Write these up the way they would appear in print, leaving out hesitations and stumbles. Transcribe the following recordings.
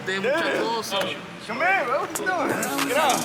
de muchas cosas. Come here, bro. What you doing? Get out.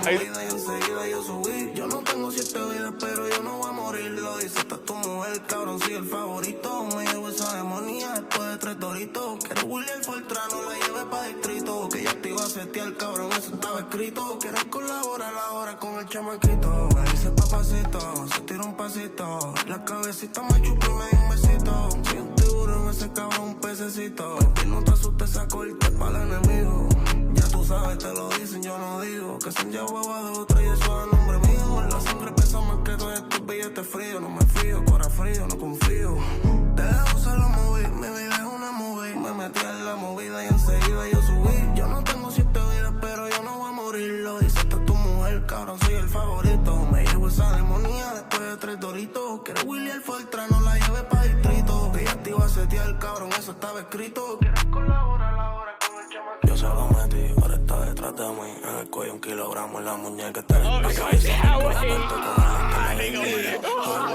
Enseguida yo subí, yo no tengo 7 vidas, pero yo no voy a morir. Lo dice esta tu mujer, cabrón, soy el favorito. Me llevo esa demonía después de 3 doritos. Quiero William Fortrano, la lleve pa' distrito. Que ya te iba a setear, cabrón, eso estaba escrito. Quieres colaborar ahora con el chamaquito. Me dice papacito, se tira un pasito. La cabecita me chupa y me dio un besito. Soy un tiburón, ese cabrón, un pececito. Baby, no te asustes, esa corte para el enemigo. Ya tú sabes, te lo dicen, yo no digo. Que son ya huevas de otra y eso es a nombre mío. La sangre pesa más que todos estos billetes fríos. No me fío, cora frío, no confío. Te dejo se lo moví, mi vida es una movie. Me metí en la movida y enseguida yo subí. Yo no tengo 7 vidas, pero yo no voy a morir. Lo dice esta tu mujer, cabrón, soy el favorito. Me llevo esa demonía después de 3 doritos. Quiero William Fortrano, la lleve pa' distrito. Que ya te iba a setear, cabrón, eso estaba escrito. ¿Quieres colaborar ahora con el chamaquito? Yo se lo metí, ahora está detrás de mí. En el cuello 1 kilogramo, en la muñeca está en la cabeza. Con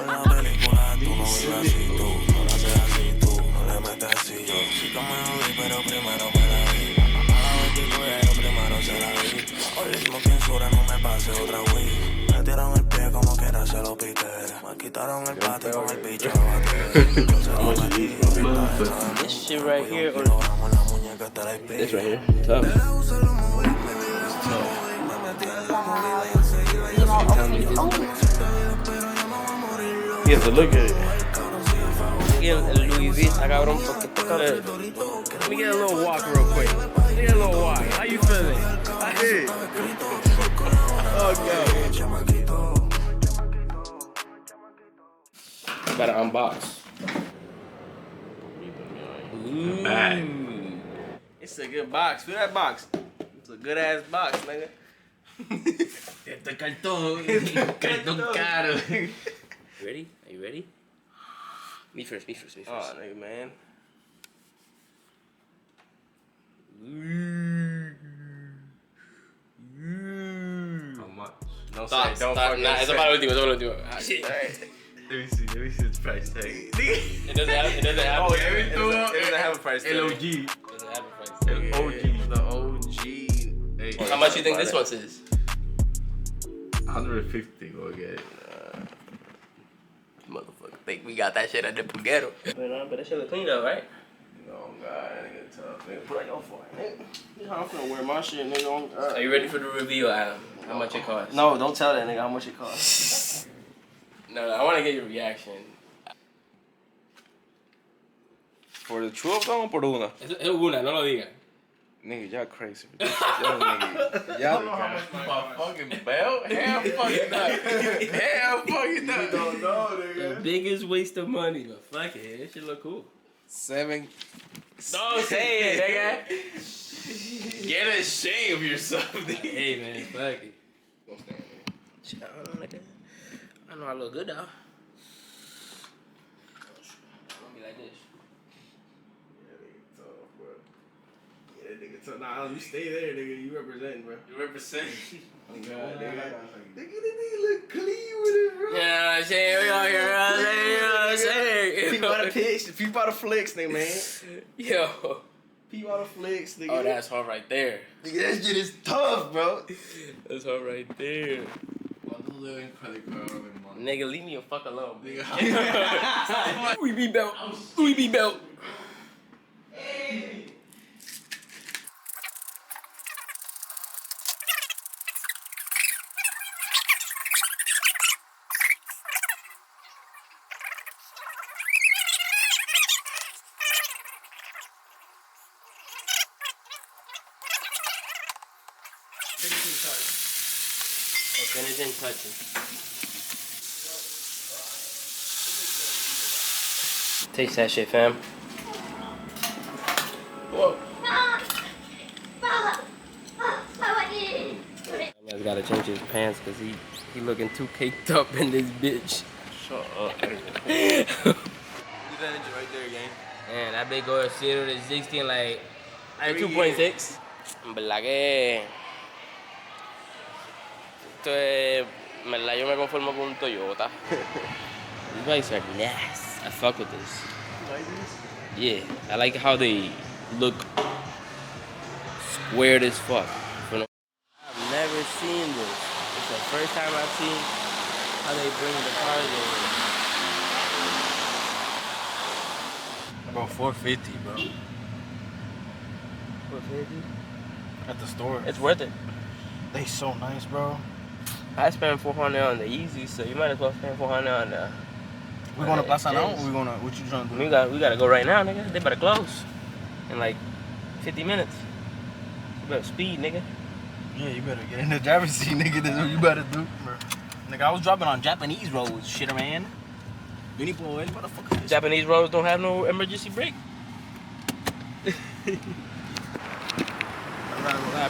la película, tú no vives así, tú no la haces así, tú no le metes así. Yo sí que me jodí, pero primero me la vi. A la vez pero primero se la vi. Hoy le dimos censura, no me pase otra Wii. Me tiraron el pie como quiera, se lo piqué. Me quitaron el pati con el bicho de bater. Yo se lo metí, This shit right here, or this right here, tough. You have to look at it. El Louis V está cabrón porque toca el... Let me get a little walk real quick. Let me get a little walk. How you feeling? Hey. Oh, God. Better unbox. Bad. It's a good box. Feel that box. It's a good ass box, nigga. Esto es cartón. Cartón caro. Ready? Are you ready? Me first. Oh, nigga, man. How much? No say, don't fucking say. Eso para el último. Let me see the price tag. It doesn't have Oh, it doesn't have a price tag. LOG. It doesn't have a price tag. OG. The OG. Hey, How much you think this one is? 150 go get it. Motherfucker think we got that shit at the Pugero. But that shit look clean though, right? Oh God, that nigga tough. Nigga, put on your phone, nigga. You know I'm finna wear my shit, nigga. Are you ready for the review, Adam? How much it costs? No, don't tell that nigga how much it costs. No, I want to get your reaction. ¿Por el two of them o por una? Es una, no lo digan. Nigga, y'all crazy. Y'all nigga. Y'all My fucking belt? Hell fucking not. Hell fucking not. You don't know, The nigga. biggest waste of money, but fuck it, that shit look cool. 7. Don't say it, nigga. Get ashamed of yourself, nigga. Hey man, fuck it. Shit, I don't know, nigga. I know I look good though. I'm gonna be like this. So nah, you stay there, nigga. You representing, bro. You represent. Oh God, nigga. Nigga, this nigga look clean with it, bro. Yeah, I'm saying, we all here, you know what I'm saying? People out of pitch, people out of flex, nigga, man. Yo. People out of flex, nigga. Oh, that's hard right there. Nigga, that shit is tough, bro. That's hard right there. Nigga, leave me the fuck alone, bitch. We be belt. Hey. Finishing touches. Taste that shit, fam. Whoa. Man's gotta change his pants because he looking too caked up in this bitch. Shut up. You Advantage right there, gang. Man, that big go 0 to 16 like 2.6. But like, esto es, en verdad yo me conformo con un Toyota. These bikes are nice. I fuck with this. Yeah, I like how they look squared as fuck. I've never seen this. It's the first time I've seen how they bring the cars over. Bro, 450, bro. 450? At the store. It's worth it. They so nice, bro. I spent $400 on the Yeezy, so you might as well spend $400 on the. We going to Plaza now, or we going to, what you trying to do? We gotta go right now, nigga. They better close in like 50 minutes. You better speed, nigga. Yeah, you better get in the driver's seat, nigga. That's what you better do, bro. Nigga, I was driving on Japanese roads, shitter man. Japanese roads don't have no emergency brake.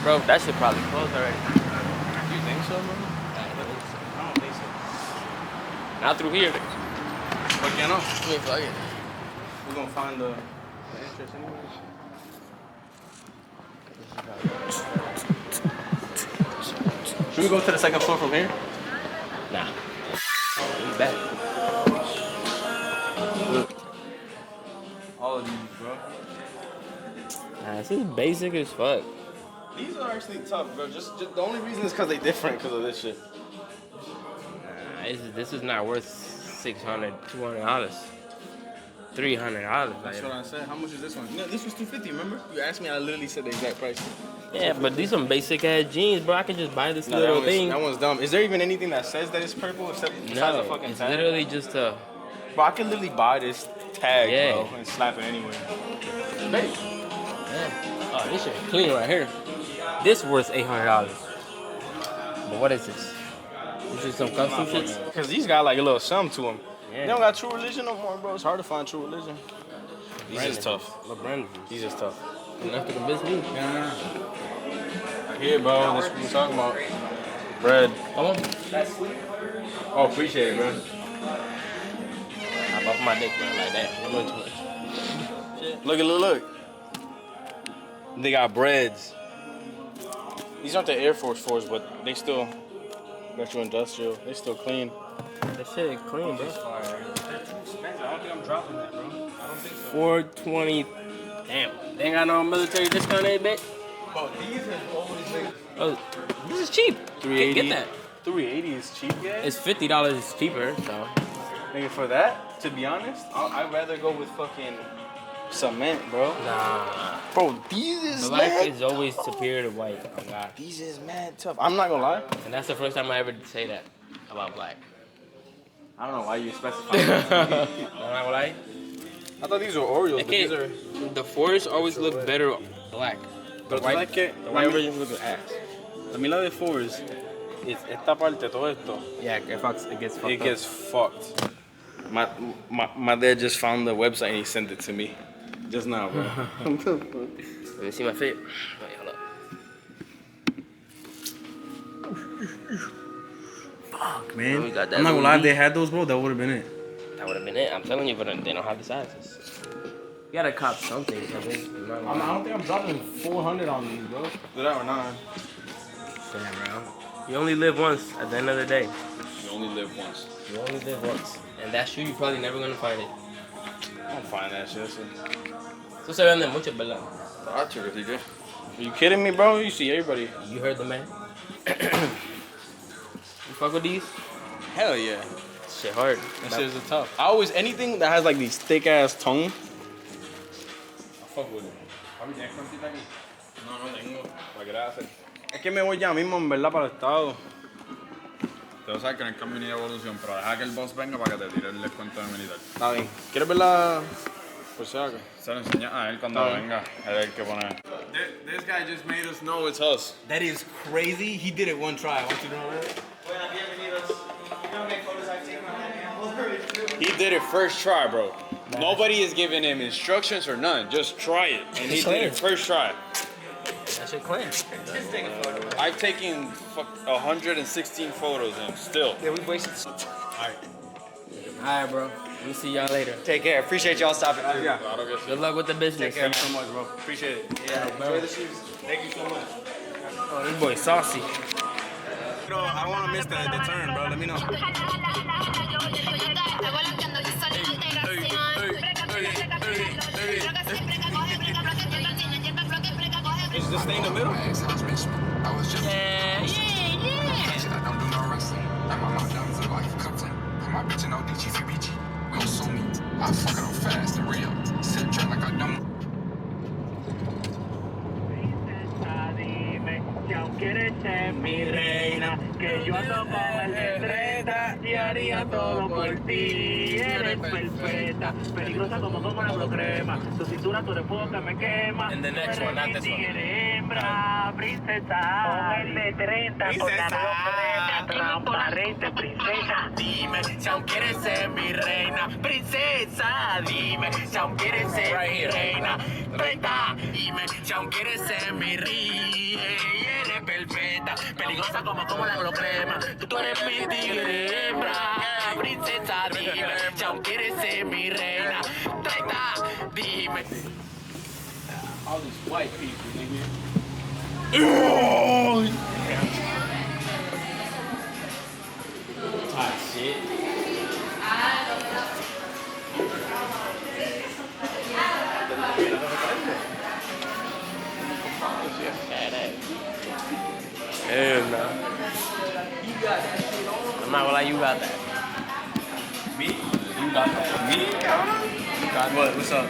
Bro, that shit probably closed already. You think so, bro? I don't think so. Not through here. But you know, I mean, fuck it. we're gonna find the entrance anyways. Should we go to the second floor from here? Nah. We back. All of these, bro. Nah, this is basic as fuck. These are actually tough, bro. Just the only reason is because they different because of this shit. Nah, this is not worth $600, $200, $300. That's what I said. How much is this one? No, this was $250. Remember? You asked me. I literally said the exact price. Yeah, but these some basic ass jeans, bro. I can just buy this No, little thing. That one's dumb. Is there even anything that says that it's purple except besides the No, fucking it's tag? literally just a. Bro, I can literally buy this tag, Yeah. bro, and slap it anywhere. Babe. Yeah. Oh, this shit clean right here. This worth $800. But what is this? This is some custom shit. Because these got like a little something to them. Yeah. They don't got true religion no more, bro. It's hard to find true religion. These is tough. What brand is These is tough. this? Enough to convince me. Here, bro. That's what we're talking about. Bread. Come on. Oh, appreciate it, bro. I buff my dick, bro, like that. You're doing too much. Look. They got breads. These aren't the Air Force 4s, but they still retro industrial. They still clean. That shit is clean, bro. They're too expensive. I don't think I'm dropping that, bro. I don't think so. 420. Damn. They ain't got no military discount, eh, bitch? Bro, these are always like Oh, this is cheap. $380. Get that. $380 is cheap, yeah. It's $50 cheaper, so. Nigga, for that, to be honest, I'd rather go with fucking cement, bro. Nah. Bro, these is Black mad. is always superior to white. Oh, God. These is mad tough. I'm not gonna lie. And that's the first time I ever say that about black. I don't know why you specify. I'm not gonna lie. I thought these were Oreos, but these are. The fours always look better black. But the white, like it, the white version looks ass. a mí la de fours, it's esta parte, todo esto, Yeah, it gets fucked it gets fucked. My dad just found the website and he sent it to me. Just now, bro. Let me see my fit. Wait, hold up. Fuck, man. We got that I'm not gonna lie, if Louis. they had those, bro, that would have been it. That would have been it. I'm telling you, but they don't have the sizes. You gotta cop something. I don't think I'm dropping 400 on these, bro. Did I or not? Damn, bro. You only live once at the end of the day. You only live once. You only live once. And that shoe, you're probably never gonna find it. I don't find that shit. So se vende mucho, ¿verdad? Ah, chico, DJ. Are you kidding me, bro? You see everybody. You heard the man. You fuck with these? Hell yeah. Shit hard. That shit is tough. I always, anything that has like these thick ass tongue, I fuck with it. No tengo. Para gracias. Es que me voy ya mismo, en verdad, para el estado. Te vas a saber que no hay cambio ni evolución, pero deja que el boss venga para que te tire el descuento de militar. Está bien. ¿Quieres verla? Por si acaso. Se lo enseña a él cuando venga. Él es el que pone. This guy just made us know it's us. That is crazy. He did it one try. I want you to know that. He did it first try, bro. Nobody is giving him instructions or none. Just try it. And he did it first try. That shit clean. I've taken 116 photos of him still. Yeah, we wasted. Alright, bro. We'll see y'all later. Take care. Appreciate y'all stopping. Yeah. Good luck with the business. Take care so much, bro. Appreciate it. Yeah, bro. Enjoy the shoes. Thank you so much. Oh, this boy saucy. Bro, I don't want to miss the turn, bro. Let me know. Hey, hey, hey. it stay in the middle? Yeah, Yeah. I don't do no wrestling. My mom diamonds look like a coupling. My bitch and ODG for BG. We don't sue me. I fuck it up fast and real. Sit track like I don't. Dime si aún quieres ser mi reina, que yo ando con el de 30 y haría todo por ti. Eres perfecta, peligrosa como la crema. Tu cintura, tu eres fuego que me quema. And the next one, not this one. Eres hembra, princesa. Con el de 30, con la ropa transparente, princesa. Dime si aún quieres ser mi reina, princesa. Dime si aún quieres ser mi reina. 30, dime si aún quieres ser mi reina. Eres perfecta, peligrosa como la crema. Tú eres mi tigre, hembra, princesa. Dime si aún quieres ser mi reina. 30, dime. All these white people, nigga. Hot shit. Hell no. I'm not gonna lie, you got that. Me? You got that. Me? What? What's up?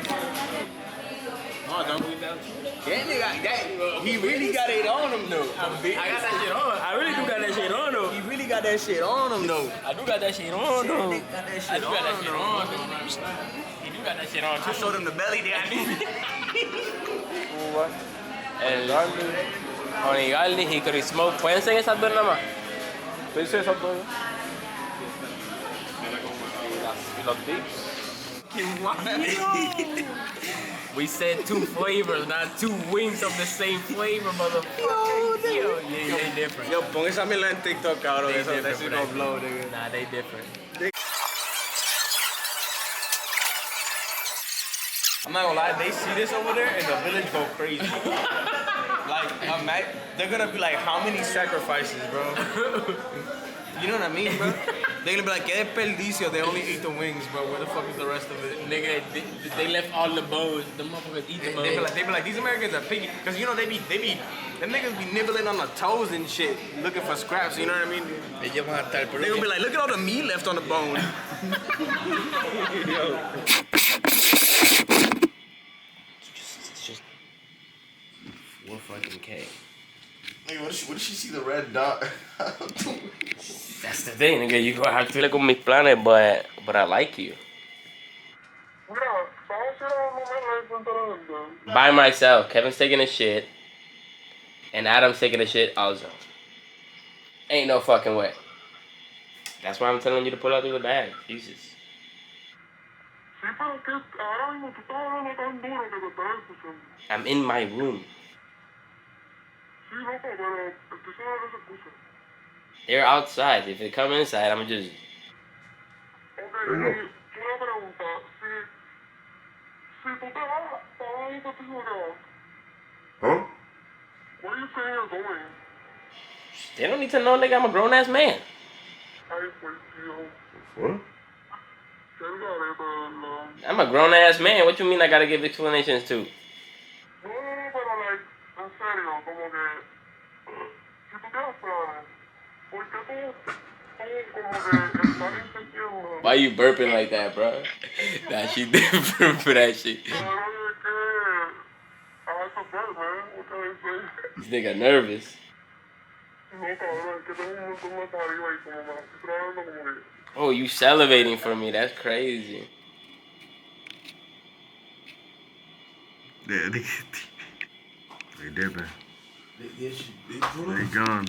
No, don't believe that. That nigga, he really got it on him though. I got that shit on. I really do got that shit on though. He really got that shit on him though. I do got that shit on though. Got that I shit do got that on shit him. on though. He do got that shit on too. I showed him the belly dance. Con Igaldi, Hickory Smoke. ¿Pueden seguir esas dos nada más? ¿Dice eso todo? Y los dips. We said 2 flavors, not 2 wings of the same flavor, motherfucker. Yo, yeah, they different. Yo, pon esa mierda en TikTok, cabrón. They Eso, different, that shit bro. gonna blow, nigga. Nah, they different. I'm not gonna lie, they see this over there and the village go crazy. Like, they're gonna be like, how many sacrifices, bro? You know what I mean, bro? They're gonna be like, qué desperdicio, they only eat the wings, bro. Where the fuck is the rest of it? Nigga, they left all the bones. The motherfuckers eat the bones. They be like, these Americans are picky. Cause you know, them niggas be nibbling on the toes and shit, looking for scraps, you know what I mean? Ellos van a estar, pero They gonna be like, look at all the meat left on the bone. It's just 4 fucking K. Nigga, what did she see the red dot? That's the thing, nigga. You gonna have to look on mis planes, but I like you. By myself. Kevin's taking a shit. And Adam's taking a shit also. Ain't no fucking way. That's why I'm telling you to pull out through the bag. Jesus. I'm in my room. They're outside. If they come inside, I'm just... Huh? Where are you saying you're going? They don't need to know, nigga. I'm a grown-ass man. What? I'm a grown-ass man. What you mean I gotta give explanations to? Why you burping like that, bro? Nah, she different for that shit. This nigga nervous. Oh, you salivating for me. That's crazy. Yeah, they dipping. They gone.